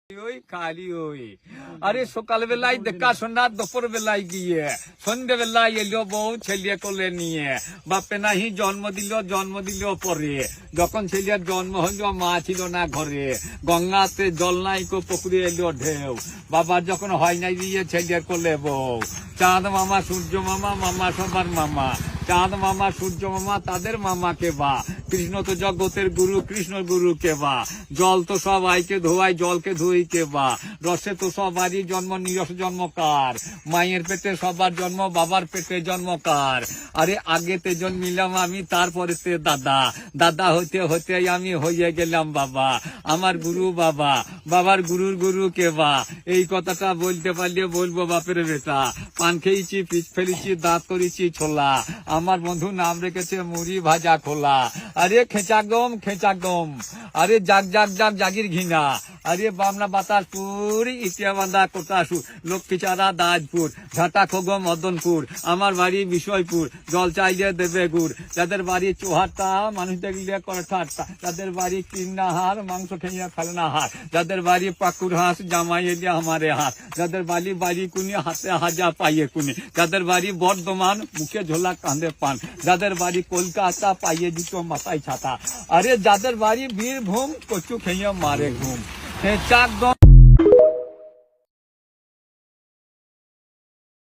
ওই খালি ওই আরে সকাল বেলায় দেখাশোনা দুপুর বেলায় গিয়ে সন্ধ্যে বেলায় এলো বউ ছেলে কোলে নিয়ে বাপে নাহি জন্ম দিল পরে যখন ছেলের জন্ম হইলো মা ছিল না ঘরে গঙ্গাতে জল নাই কো পুকুরে এলো ঢেউ বাবার যখন হয় নাই দিয়ে ছেলের কোলে বউ চাঁদ মামা সূর্য মামা মামা সবার মামা চাঁদ মামা সূর্য মামা তাদের মামাকে বা কৃষ্ণ তো জগতের গুরু কৃষ্ণ গুরু কে বা জল তো সবাইকে ধোয়াই জলকে ধুই কে বা রসে তো সবারই জন্ম নিরস জন্ম কার মায়ের পেটে সবার জন্ম বাবার পেটে জন্ম কার আরে আগেতে জন্মিলাম আমি তারপরে দাদা দাদা হতে হতে আমি হয়ে গেলাম বাবা আমার গুরু বাবা বাবার গুরুর গুরু কে বা এই কথাটা বলতে পারলে বলবো বাপের বেটা পান খেয়েছি পিচ ফেলেছি দাঁত করেছি ছোলা আমার বন্ধু নাম রেখেছে মুড়ি ভাজা খোলা আরে খেঁচাগম আরে জাগির ঘিনা আরে বামনা বাতাসপুর ইটিয়া বান্ধা কোটাসুর লক্ষ্মীচারা দাজপুর ঝাঁটা খোগো মদনপুর আমার বাড়ি বিষয়পুর জল চাইলে দেবে গুড় যাদের বাড়ি চোহাট্টা মানুষ দেখলে করে ঠাট্টা যাদের বাড়ি কিন্নাহার মাংস খেয়ে ফেলনা হার যাদের বাড়ি পাকুর হাঁস জামাই এলে আমারে হাত যাদের বাড়ি কুনি হাতে হাজা পাইয়ে কুনি যাদের বাড়ি বর্ধমান মুখে ঝোলা কাঁধে পান যাদের বাড়ি কলকাতা পাইয়ে দুটো মাথায় ছাতা আরে যাদের বাড়ি বীরভূম কচু খেয়ে মারে ঘুম চাকদম